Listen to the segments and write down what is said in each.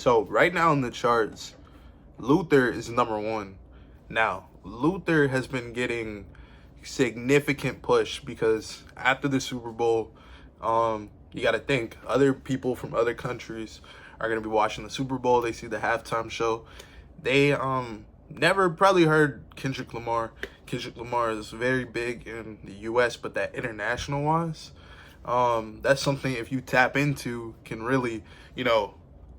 So right now in the charts, Luther is #1. Now, Luther has been getting significant push because after the Super Bowl, you got to think other people from other countries are going to be watching the Super Bowl. They see the halftime show. They never probably heard Kendrick Lamar. Kendrick Lamar is very big in the US, but that international wise, that's something if you tap into can really,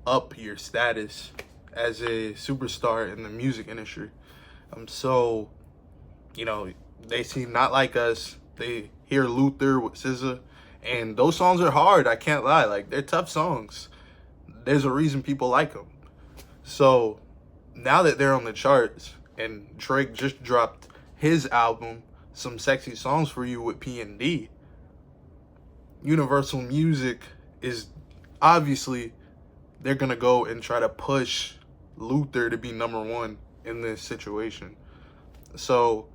up your status as a superstar in the music industry. So, they seem not like us. They hear Luther with SZA, and those songs are hard. I can't lie. Like, they're tough songs. There's a reason people like them. So, now that they're on the charts, and Drake just dropped his album, Some Sexy Songs for You with P&D, Universal Music is obviously, they're going to go and try to push Luther to be #1 in this situation. So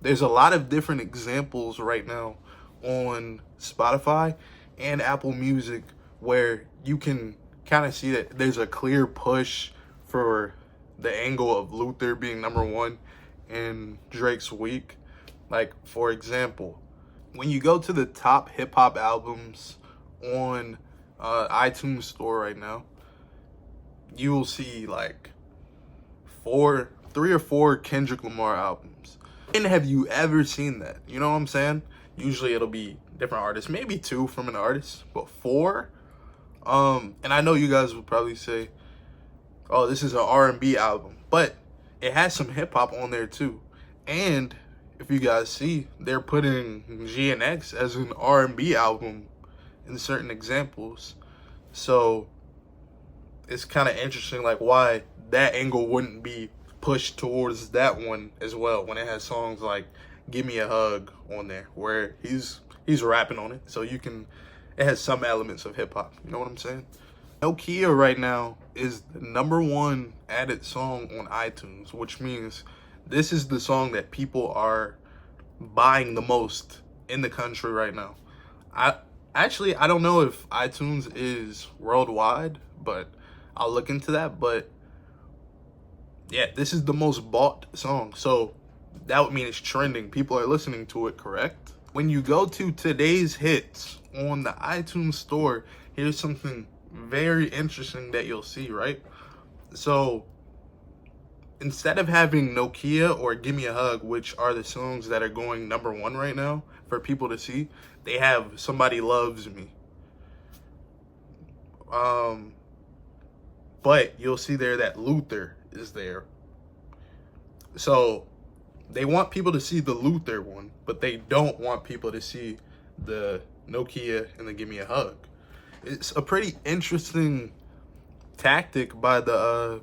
there's a lot of different examples right now on Spotify and Apple Music where you can kind of see that there's a clear push for the angle of Luther being #1 in Drake's week. Like, for example, when you go to the top hip-hop albums on iTunes store right now, you will see like 3 or 4 Kendrick Lamar albums. And have you ever seen that? You know what I'm saying? Usually it'll be different artists, maybe 2 from an artist, but 4. And I know you guys would probably say, "Oh, this is an R&B album," but it has some hip hop on there too. And if you guys see, they're putting GNX as an R&B album in certain examples. So it's kind of interesting, like, why that angle wouldn't be pushed towards that one as well when it has songs like "Gimme a Hug" on there where he's rapping on it, so it has some elements of hip-hop. You know what I'm saying? Nokia right now is the #1 added song on iTunes, which means this is the song that people are buying the most in the country right now. I don't know if iTunes is worldwide, but I'll look into that. But yeah, this is the most bought song, so that would mean it's trending. People are listening to it, correct? When you go to today's hits on the iTunes store, here's something very interesting that you'll see, right? So instead of having Nokia or Gimme a Hug, which are the songs that are going #1 right now for people to see, they have Somebody Loves Me. But you'll see there that Luther is there. So they want people to see the Luther one, but they don't want people to see the Nokia and the Gimme a Hug. It's a pretty interesting tactic by the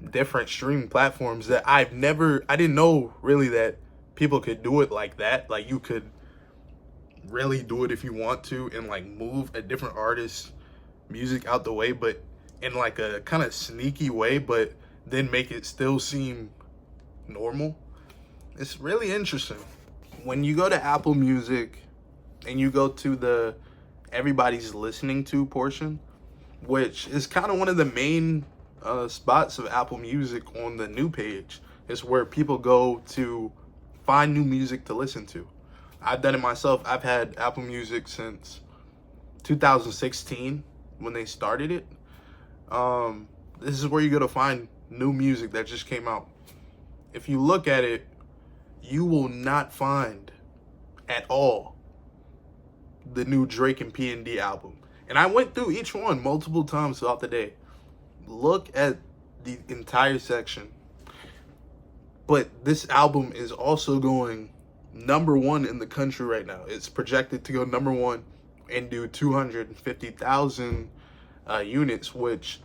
different streaming platforms that I didn't know really that people could do it like that. Like, you could really do it if you want to and like move a different artist's music out the way, but in like a kind of sneaky way, but then make it still seem normal. It's really interesting. When you go to Apple Music and you go to the everybody's listening to portion, which is kind of one of the main spots of Apple Music on the new page, is where people go to find new music to listen to. I've done it myself. I've had Apple Music since 2016 when they started it. This is where you go to find new music that just came out. If you look at it, you will not find at all the new Drake and P&D album. And I went through each one multiple times throughout the day. Look at the entire section. But this album is also going #1 in the country right now. It's projected to go #1 and do 250,000 units, which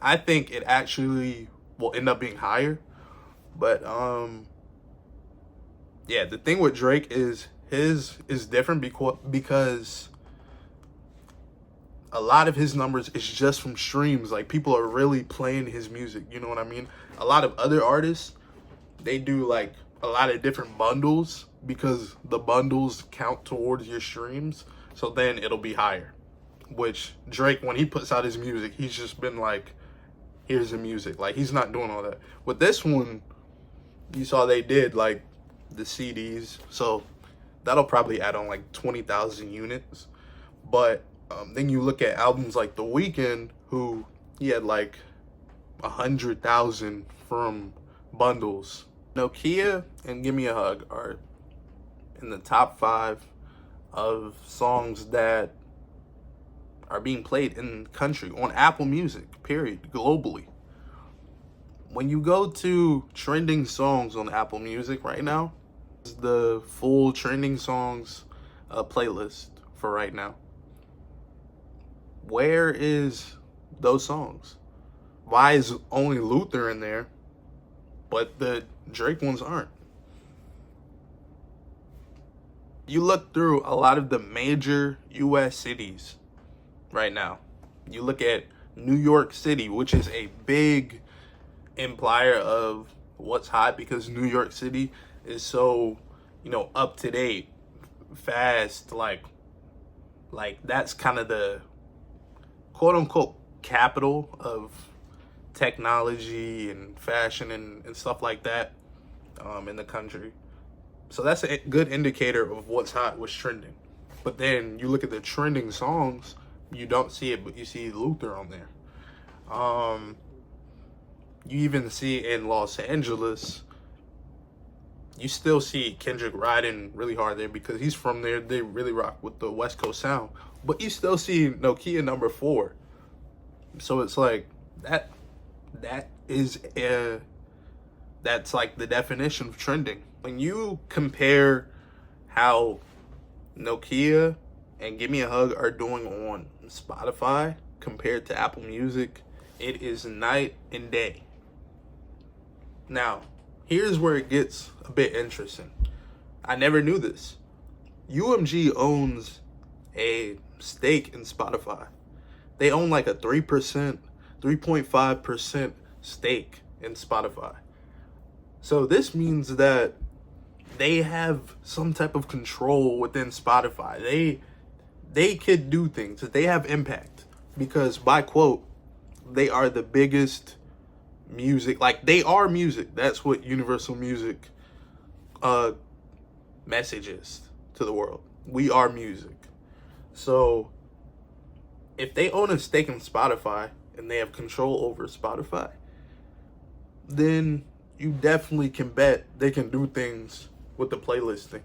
I think it actually will end up being higher. But yeah, the thing with Drake is his is different because a lot of his numbers is just from streams. Like, people are really playing his music, you know what I mean? A lot of other artists, they do like a lot of different bundles because the bundles count towards your streams, so then it'll be higher. Which Drake, when he puts out his music, he's just been like here's the music. Like, he's not doing all that. With this one, you saw they did like the CDs, so that'll probably add on like 20,000 units. But then you look at albums like The Weeknd, who he had like 100,000 from bundles. Nokia and Gimme a Hug are in the top 5 of songs that are being played in the country on Apple Music, period, globally. When you go to trending songs on Apple Music right now, the full trending songs playlist for right now. Where is those songs? Why is only Luther in there, but the Drake ones aren't? You look through a lot of the major US cities right now. You look at New York City, which is a big implier of what's hot, because New York City is so, up to date, fast, like that's kind of the quote unquote capital of technology and fashion and stuff like that in the country. So that's a good indicator of what's hot, what's trending. But then you look at the trending songs, you don't see it, but you see Luther on there. You even see in Los Angeles, you still see Kendrick riding really hard there because he's from there. They really rock with the West Coast sound. But you still see Nokia number 4. So it's like that's like the definition of trending. When you compare how Nokia and Gimme a Hug are doing on Spotify compared to Apple Music, it is night and day. Now, here's where it gets a bit interesting. I never knew this. UMG owns a stake in Spotify. They own like a 3%, 3.5% stake in Spotify. So this means that they have some type of control within Spotify. They could do things. They have impact because, by quote, they are the biggest music. Like, they are music. That's what Universal Music message is to the world. We are music. So if they own a stake in Spotify and they have control over Spotify, then you definitely can bet they can do things with the playlisting.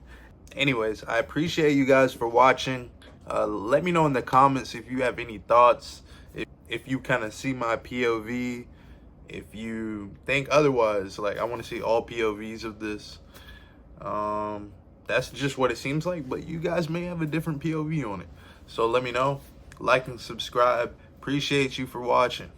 Anyways, I appreciate you guys for watching. Let me know in the comments if you have any thoughts, if you kind of see my POV, if you think otherwise. Like, I want to see all POVs of this. That's just what it seems like, but you guys may have a different POV on it. So let me know. Like and subscribe. Appreciate you for watching.